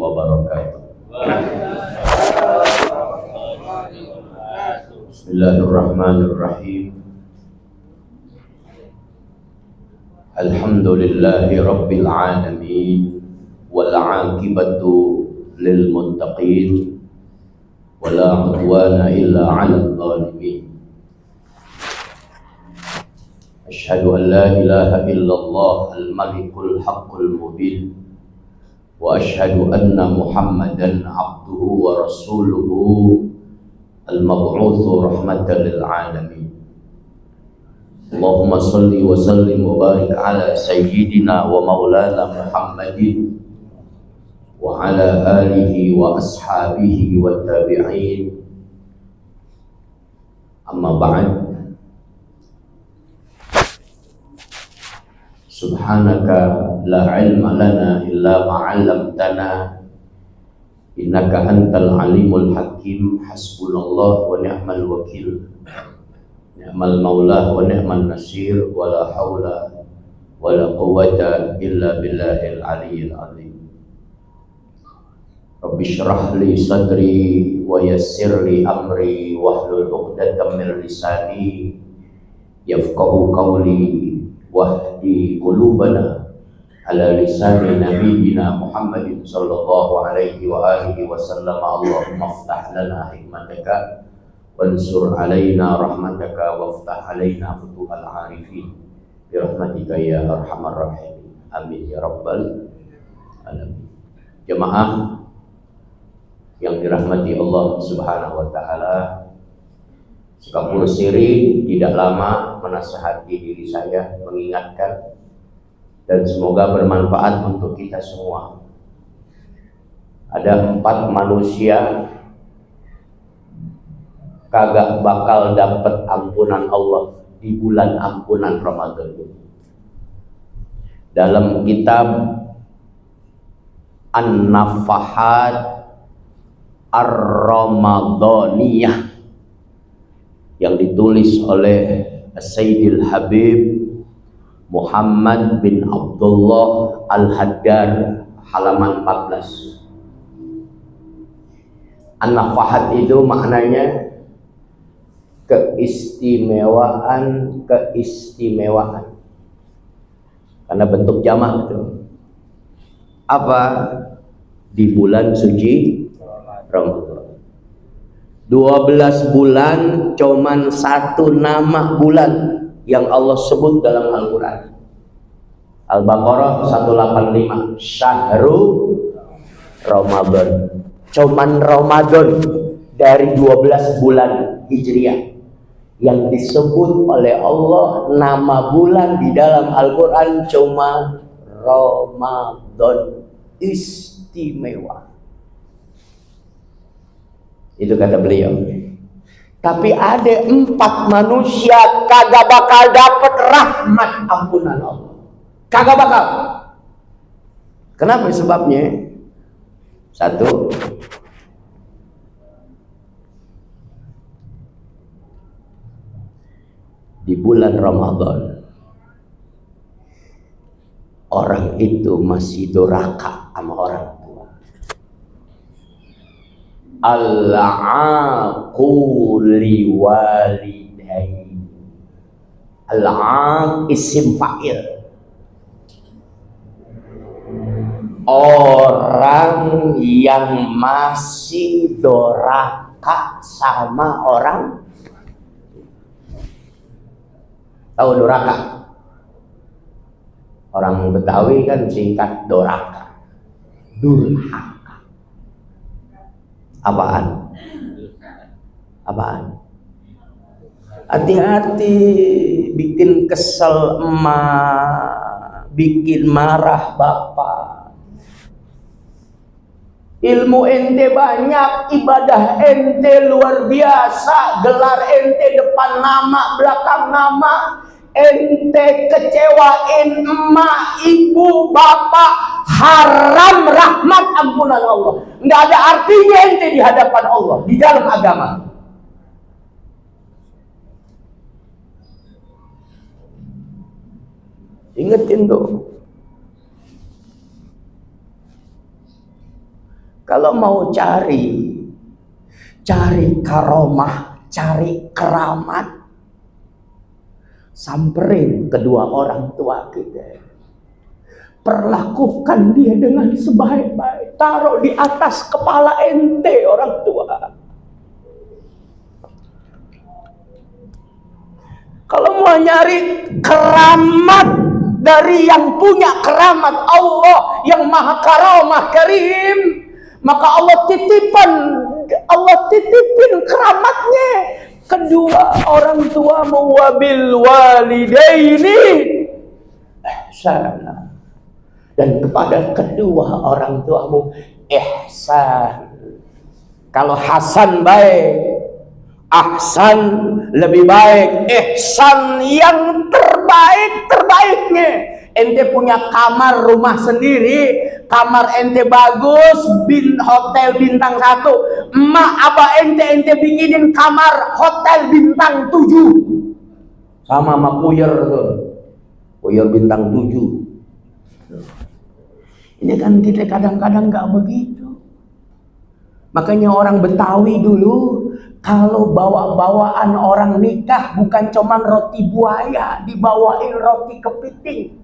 wabarakatuh. Bismillahirrahmanirrahim. Alhamdulillahi rabbil alamin wal 'aqibatu lil muttaqin wala 'udwana illa 'alal zalimin. Asyhadu an la ilaha illallah al-malikul haqqul mubin wa asyhadu anna Muhammadan 'abduhu wa rasuluhu al-mab'utsu rahmatan lil 'alamin. Allahumma salli wa sallim wa barik ala sayyidina wa maulana Muhammadin wa ala alihi wa ashabihi wa tabi'in. Amma ba'd. Subhanaka la ilma lana illa ma 'allamtana innaka antal alimul hakim. Hasbunallah wa ni'mal wakil. Ni'mal maula wa ni'mal nasir wa la haula wa la quwwata illa billahil aliyyil azim. Rabbi shrah li sadri wa yassir li amri wahlul 'uqdatam min lisani yafqahu qawli wahdi qulubana ala lisani nabiyyina Muhammadin sallallahu alaihi wa alihi wa sallam. Allahumma iftah lana hikmataka wansur alaina rahmataka waftah alaina futuhal arifin bi rahmatika ya arhamar rahimin. Amin ya rabbal alamin. Jemaah yang dirahmati Allah Subhanahu wa taala, sekapur siri tidak lama menasihati diri saya, mengingatkan, dan semoga bermanfaat untuk kita semua. Ada 4 manusia kagak bakal dapat ampunan Allah di bulan ampunan Ramadan ini. Dalam kitab An-Nafahat Ar-Ramadaniyah yang ditulis oleh Sayyidil Habib Muhammad bin Abdullah Al-Haddad, halaman 14. An-Nafahat itu maknanya keistimewaan, karena bentuk jamak itu. Apa? Di bulan suci Ramadan. 12 bulan cuman 1 nama bulan yang Allah sebut dalam Al-Quran. Al-Baqarah 185, Syahrul Ramadan. Cuman Ramadan dari 12 bulan Hijriah yang disebut oleh Allah nama bulan di dalam Al-Quran cuma Ramadan, istimewa. Itu kata beliau. Tapi ada 4 manusia kagak bakal dapat rahmat ampunan Allah. Kagak bakal. Kenapa sebabnya? 1, di bulan Ramadan orang itu masih durhaka sama orang tua. Al-'aqu liwalidayhi. Al-'aq isim fa'il. Orang yang masih durhaka sama orang. Tahu durhaka? Orang Betawi kan singkat durhaka. Durhaka. Apaan? Hati-hati, bikin kesel emak, bikin marah bapak. Ilmu ente banyak, ibadah ente luar biasa, gelar ente depan nama, belakang nama, ente kecewain emak, ibu, bapak, haram rahmat ampunan Allah. Nggak ada artinya ente di hadapan Allah, di dalam agama. Ingetin tuh. Kalau mau cari karomah, cari keramat, samperin kedua orang tua kita. Perlakukan dia dengan sebaik-baik. Taruh di atas kepala ente orang tua. Kalau mau nyari keramat dari yang punya keramat, Allah yang maha karamah karim, maka Allah titipin keramatnya kedua orang tua, wabil walidaini ihsana, dan kepada kedua orang tuamu ihsan. Kalau Hasan baik, ahsan lebih baik, ihsan yang terbaiknya. Ente punya kamar rumah sendiri, kamar ente bagus, hotel bintang 1, emak abah ente bikinin kamar hotel bintang 7, sama puyer tuh, puyer bintang 7. Ini kan kita kadang-kadang gak begitu. Makanya orang Betawi dulu kalau bawa-bawaan orang nikah bukan cuman roti buaya, dibawain roti kepiting.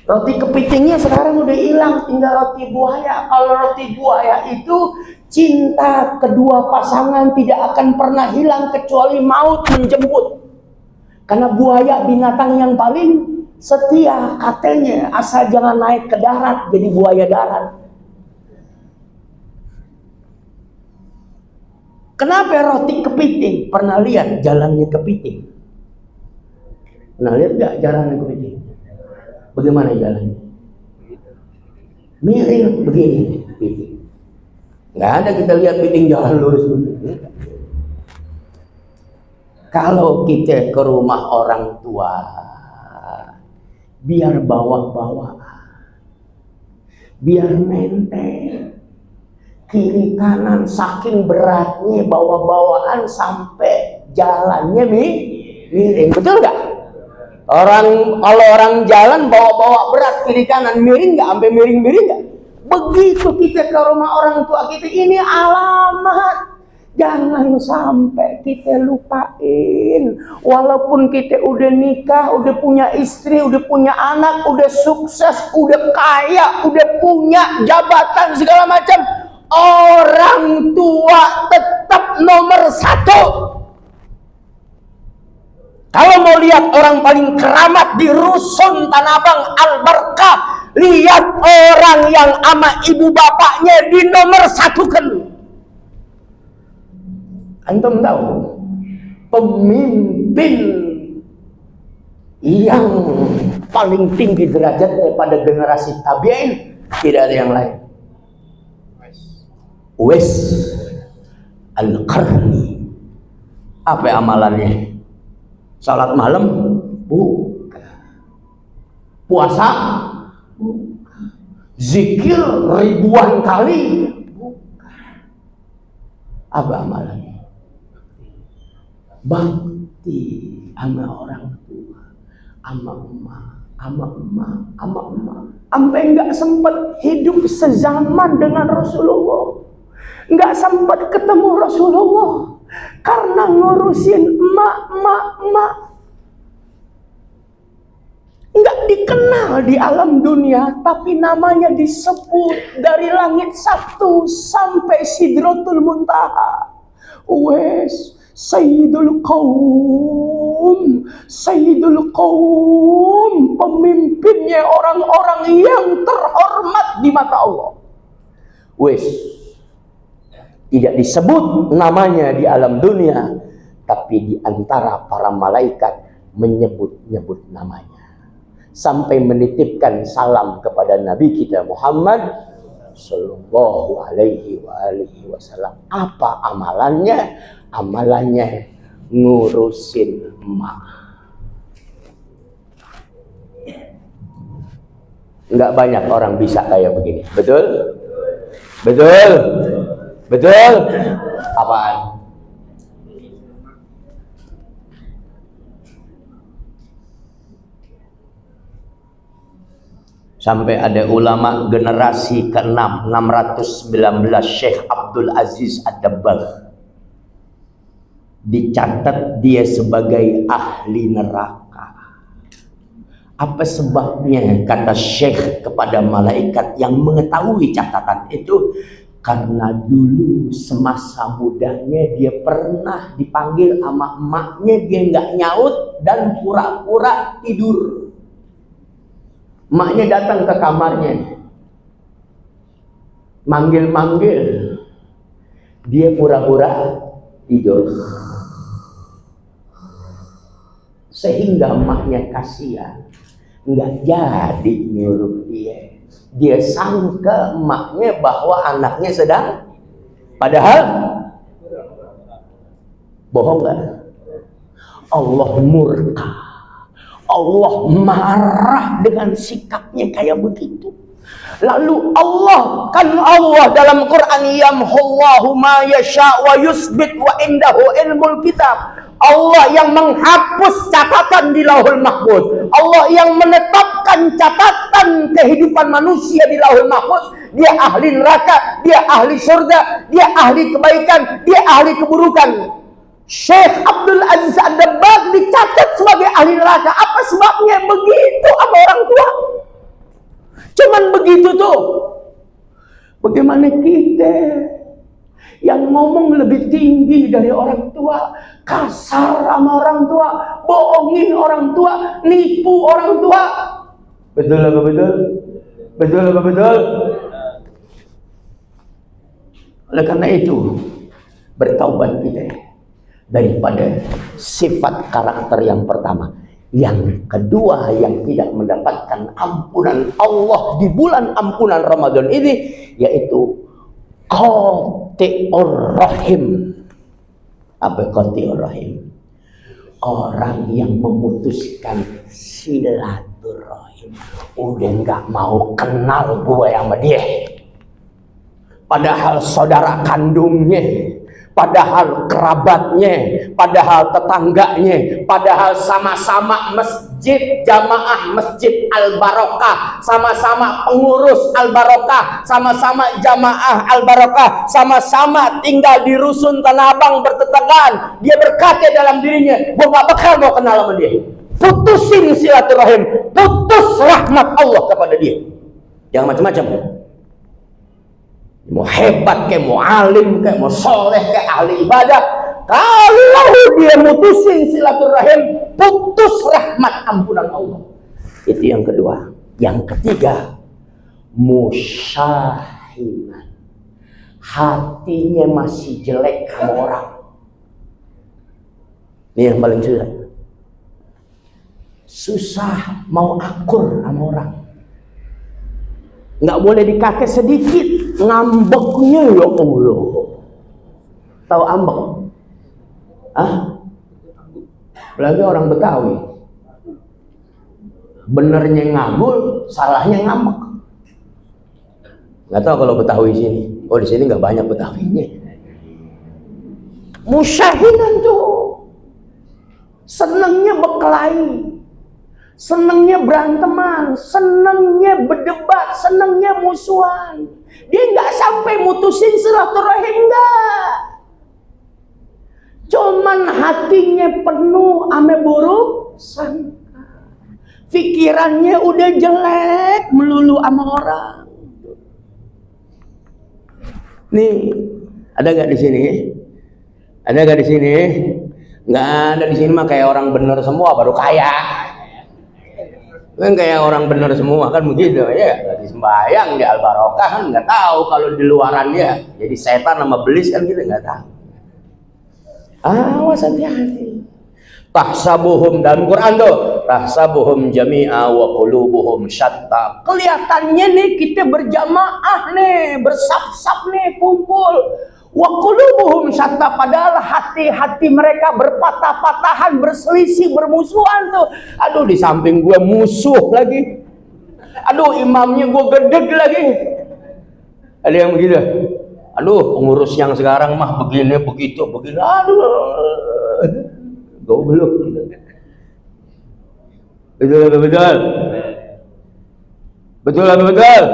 Roti kepitingnya sekarang udah hilang, tinggal roti buaya. Kalau roti buaya itu cinta kedua pasangan tidak akan pernah hilang kecuali maut menjemput. Karena buaya binatang yang paling setia katanya, asal jangan naik ke darat jadi buaya darat. Kenapa roti kepiting? Pernah lihat jalannya kepiting? Pernah lihat gak jalannya kepiting? Bagaimana jalannya? Miring begini kepiting. Nggak ada kita lihat kepiting jalan lurus begini. Kalau kita ke rumah orang tua, biar bawa-bawa, biar nenteng. Kiri kanan saking beratnya bawa-bawaan sampai jalannya miring. Betul nggak? Kalau orang jalan bawa-bawa berat kiri kanan miring nggak, sampai miring-miring nggak? Begitu kita ke rumah orang tua kita, ini alamat. Jangan sampai kita lupain. Walaupun kita udah nikah, udah punya istri, udah punya anak, udah sukses, udah kaya, udah punya jabatan segala macam, orang tua tetap nomor 1. Kalau mau lihat orang paling keramat di Rusun Tanah Abang Al-Barkah, lihat orang yang ama ibu bapaknya di nomor 1 kan. Antum tahu pemimpin yang paling tinggi derajatnya pada generasi tabi'in tidak ada yang lain, Uwais Al-Qarni. Apa amalannya? Salat malam bukan, puasa bukan, zikir ribuan kali bukan. Apa amalannya? Bakti sama orang tua, sama emak. Sampai nggak sempat hidup sezaman dengan Rasulullah, nggak sempat ketemu Rasulullah karena ngurusin emak. Nggak dikenal di alam dunia, tapi namanya disebut dari langit 1 sampai Sidratul Muntaha. Uwais Sayyidul Qawm, pemimpinnya orang-orang yang terhormat di mata Allah. Uwais tidak disebut namanya di alam dunia, tapi di antara para malaikat menyebut-nyebut namanya. Sampai menitipkan salam kepada Nabi kita Muhammad Sallallahu alaihi wasallam. Apa amalannya? Amalannya ngurusin emak. Enggak banyak orang bisa kayak begini. Betul? Apaan? Sampai ada ulama generasi ke-6, 619, Syekh Abdul Aziz Ad-Dabbagh, dicatat dia sebagai ahli neraka. Apa sebabnya? Kata Syekh kepada malaikat yang mengetahui catatan itu, karena dulu semasa mudanya dia pernah dipanggil sama emaknya, dia nggak nyaut dan pura-pura tidur. Emaknya datang ke kamarnya, manggil-manggil, dia pura-pura tidur. Sehingga emaknya kasihan, nggak jadi nyuruh dia. Dia sangka emaknya bahwa anaknya sedang, padahal bohong kan? Allah murka, Allah marah dengan sikapnya kayak begitu. Lalu Allah dalam Quran, yamhullahu ma yasha wa yusbit wa indahu ilmul kitab. Allah yang menghapus catatan di Lauhul Mahfuz. Allah yang menetapkan catatan kehidupan manusia di Lauhul Mahfuz. Dia ahli neraka, dia ahli surga, dia ahli kebaikan, dia ahli keburukan. Syekh Abdul Aziz Ad-Dabbagh dicatat sebagai ahli neraka. Apa sebabnya? Begitu sama orang tua. Cuman begitu tuh. Bagaimana kita yang ngomong lebih tinggi dari orang tua, kasar sama orang tua, bohongin orang tua, nipu orang tua. Betul apa betul? Betul apa betul? Oleh karena itu, bertaubat kita daripada sifat karakter yang pertama. Yang kedua yang tidak mendapatkan ampunan Allah di bulan ampunan Ramadan ini, yaitu qati'ur rahim. Apa qati'ur rahim? Orang yang memutuskan silaturahim. Udah nggak mau kenal gue sama dia, padahal saudara kandungnya, padahal kerabatnya, padahal tetangganya, padahal sama-sama masjid jamaah Masjid Al-Barokah, sama-sama pengurus Al-Barokah, sama-sama jamaah Al-Barokah, sama-sama tinggal di Rusun Tanah Abang bertetanggaan. Dia berkata dalam dirinya, gue gak bakal mau kenal sama dia. Putusin silaturahim, putus rahmat Allah kepada dia. Jangan macam-macam. Mau hebat kayak, mau alim kayak, mau soleh kayak, ahli ibadah, kalau dia mutusin silaturahim, putus rahmat ampunan Allah. Itu yang kedua. Yang ketiga, musyahiman, hatinya masih jelek sama orang. Ini yang paling susah. Susah mau akur sama orang. Nggak boleh dikakek sedikit, ngambeknya ya Allah. Tahu ambek? Apalagi orang Betawi. Benernya ngabul, salahnya ngambek. Nggak tahu kalau Betawi sini. Oh, di sini nggak banyak Betawinya. Musyahinan tuh, senengnya berkelahi, senengnya beranteman, senengnya berdebat, senengnya musuhan. Dia nggak sampai mutusin silaturahim, enggak. Cuman hatinya penuh ame buruk sangka. Pikirannya udah jelek melulu sama orang. Nih, ada gak di sini? Ada gak di sini? Nggak ada di sini mah kayak orang bener semua baru kaya. Kan kayak orang bener semua kan begitu ya, di sembahyang di Al-Barokah kan nggak tahu kalau di luaran dia jadi setan sama belis kan kita nggak tahu. Awas hati-hati. Tahsabuhum dalam Quran tuh, tahsabuhum jami'a wa qulubuhum syatta. Kelihatannya nih kita berjamaah nih, bersap-sap nih, kumpul. Wa qulubuhum syatta, padahal hati-hati mereka berpatah-patahan, berselisih, bermusuhan tuh. Aduh, di samping gue musuh lagi. Aduh, imamnya gue gedeg lagi. Ada yang begitu. Aduh, pengurus yang sekarang mah begini, begitu, begini. Aduh. Goblok. Betul. Betul apa betul?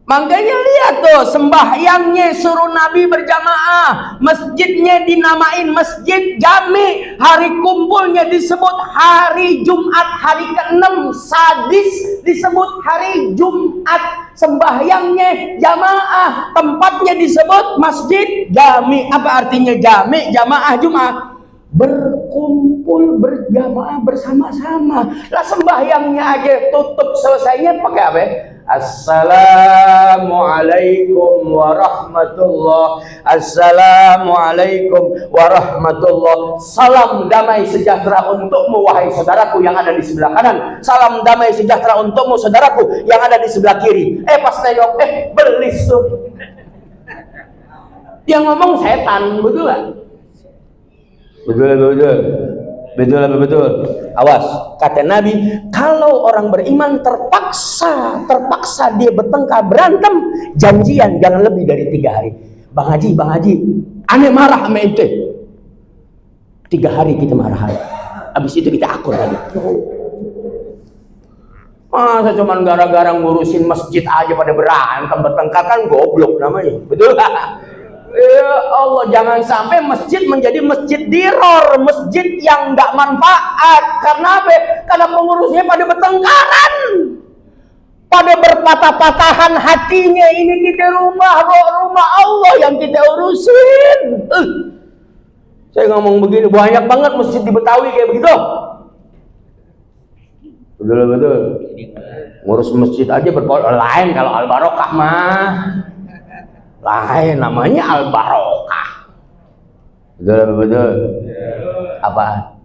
Makanya lihat tuh, sembahyangnya suruh Nabi berjamaah, masjidnya dinamain masjid jami, hari kumpulnya disebut hari Jumat, hari ke-6 sadis disebut hari Jumat, sembahyangnya jamaah, tempatnya disebut masjid jami. Apa artinya jami? Jamaah Jumat, berkumpul berjamaah bersama-sama. Lah sembahyangnya aja tutup selesainya pakai apa? Assalamualaikum warahmatullah. Assalamualaikum warahmatullah. Salam damai sejahtera untukmu wahai saudaraku yang ada di sebelah kanan. Salam damai sejahtera untukmu saudaraku yang ada di sebelah kiri. Pas nengok, belis tuh. Yang ngomong setan, betul gak? Betul. Awas, kata Nabi, kalau orang beriman terpaksa dia bertengkar, berantem, janjian jangan lebih dari 3 hari. Bang Haji, aneh marah sama ente. 3 hari kita marah. Habis itu kita akur lagi. Masa cuman gara-gara ngurusin masjid aja pada berantem, bertengkar, kan goblok namanya. Betul gak? Ya Allah, jangan sampai masjid menjadi masjid diror, masjid yang nggak manfaat. Karena apa? Karena pengurusnya pada bertengkaran, pada berpatah-patahan hatinya. Ini kita rumah Allah yang kita urusin. Saya ngomong begini, banyak banget masjid di Betawi kayak begitu. Betul. Ngurus masjid aja lain kalau Al Barokah mah. Lain namanya Al Barokah. Betul. Apa?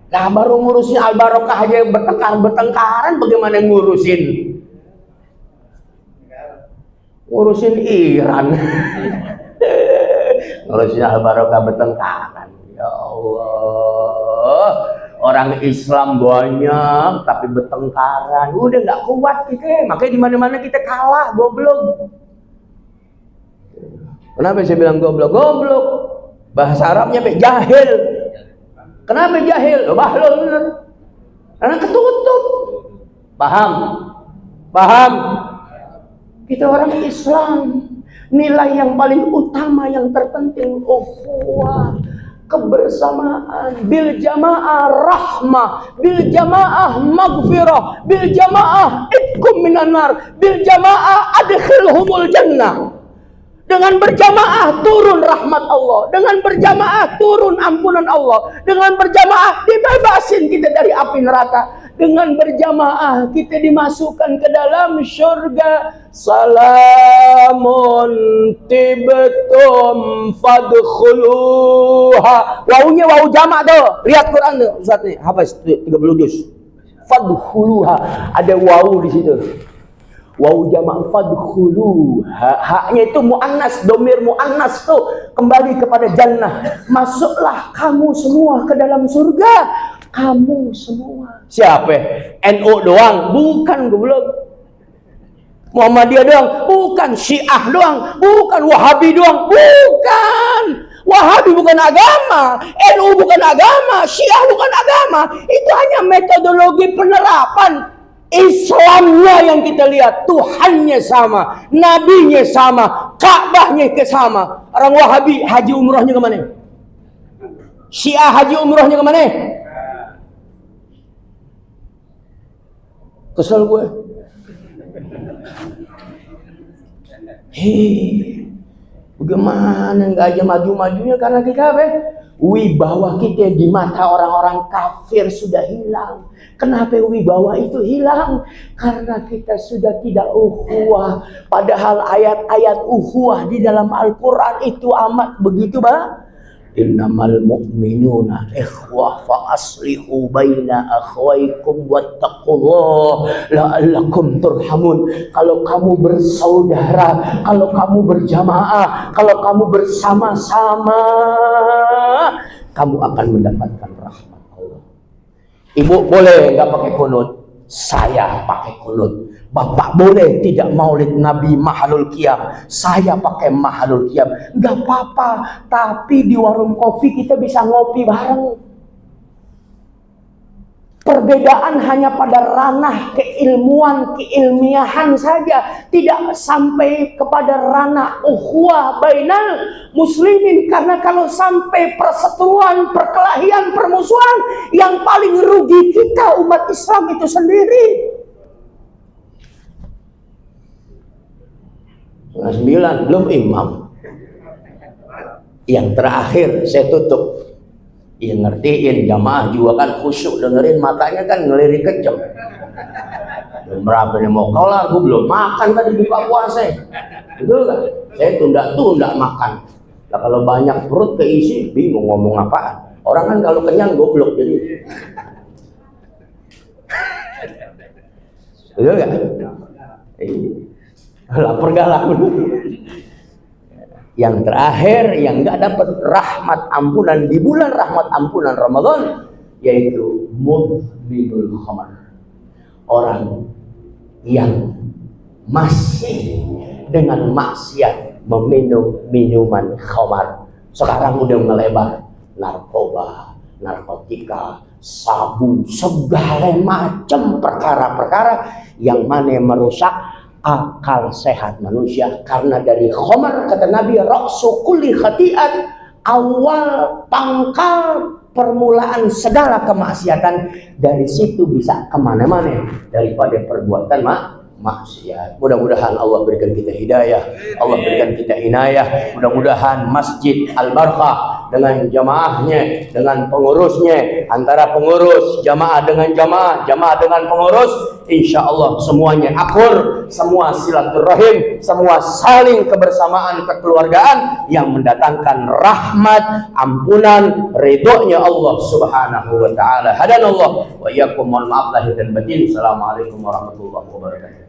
Nah, baru ngurusin Al Barokah aja bertengkaran, bagaimana ngurusin Iran? Ngurusin Al Barokah bertengkaran. Ya Allah. Orang Islam banyak tapi bertengkaran, udah nggak kuat kita. Makanya di mana-mana kita kalah, goblok. Kenapa saya bilang goblok? Bahasa Arabnya jahil. Kenapa jahil? Bahlul bener. Karena ketutup. Paham? Kita orang Islam, nilai yang paling utama, yang terpenting ukhuwah, kebersamaan, bil jamaah rahmah, bil jamaah maghfirah, bil jamaah itkum minan nar, bil jamaah adkhilhumul jannah. Dengan berjamaah turun rahmat Allah, dengan berjamaah turun ampunan Allah, dengan berjamaah dibebasin kita dari api neraka, dengan berjamaah kita dimasukkan ke dalam surga. Salamun tibtum fadkhuluha. Wawunya wawu jamak tuh. Lihat Quran tuh, Ustaz nih, hafaz 30 juz. Fadkhuluha, ada wawu di situ. Wawu jamak fadkhulu. Haknya itu muannas, domir muannas tuh kembali kepada jannah. Masuklah kamu semua ke dalam surga. Kamu semua. Siapa? NU doang? Bukan, goblok. Muhammadiyah doang? Bukan. Syiah doang? Bukan. Wahabi doang? Bukan. Wahabi bukan agama, NU bukan agama, Syiah bukan agama. Itu hanya metodologi penerapan. Islamnya yang kita lihat, Tuhannya sama, Nabinya sama, Ka'bahnya sama. Orang Wahabi haji umrohnya kemana? Syiah haji umrohnya kemana? Kesel gue. Bagaimana nggak aja maju-majunya? Karena kita wibawa kita di mata orang-orang kafir sudah hilang. Kenapa wibawa itu hilang? Karena kita sudah tidak ukhuwah. Padahal ayat-ayat ukhuwah di dalam Al-Quran itu amat begitu, Bang. Innamal mu'minuna ikhwah fa aslihu baina akhwaikum wattaqullah la'allakum turhamun. Kalau kamu bersaudara, kalau kamu berjamaah, kalau kamu bersama-sama, kamu akan mendapatkan rahmat Allah. Ibu boleh nggak pakai kunut? Saya pakai kunut. Bapak boleh tidak maulid Nabi mahalul qiyam, saya pakai mahalul qiyam, nggak apa-apa. Tapi di warung kopi kita bisa ngopi bareng. Perbedaan hanya pada ranah keilmuan, keilmiahan saja, tidak sampai kepada ranah ukhuwah bainal muslimin. Karena kalau sampai perseteruan, perkelahian, permusuhan, yang paling rugi kita umat Islam itu sendiri. 9 belum imam. Yang terakhir saya tutup. Ya ngertiin, jamaah juga kan khusyuk dengerin, matanya kan ngelirik kejam. Jam berapa nih mau kelar, gue belum makan tadi buka puasa. Betul kan? Saya tunda makan. Nah kalau banyak perut keisi, bingung ngomong apaan. Orang kan kalau kenyang goblok jadi. Betul kan? Lapar galak. Yang terakhir yang nggak dapat rahmat ampunan di bulan rahmat ampunan Ramadan, yaitu mudminul khamar, orang yang masih dengan maksiat meminum minuman khamar. Sekarang udah melebar, narkoba, narkotika, sabu, segala macam perkara-perkara yang mana merusak akal sehat manusia. Karena dari khamar, kata Nabi, ra'su kulli khati'at, awal pangkal permulaan segala kemaksiatan. Dari situ bisa kemana-mana daripada perbuatan maksiat. Mudah-mudahan Allah berikan kita hidayah, Allah berikan kita inayah. Mudah-mudahan Masjid Al-Barkah dengan jamaahnya, dengan pengurusnya, antara pengurus jamaah dengan jamaah, jamaah dengan pengurus, insya Allah semuanya akur, semua silaturahim, semua saling kebersamaan kekeluargaan yang mendatangkan rahmat, ampunan, ridhonya Allah Subhanahu wa taala. Hadanallah wa iyyakum, mohon maaf lahir dan batin. Assalamualaikum warahmatullahi wabarakatuh.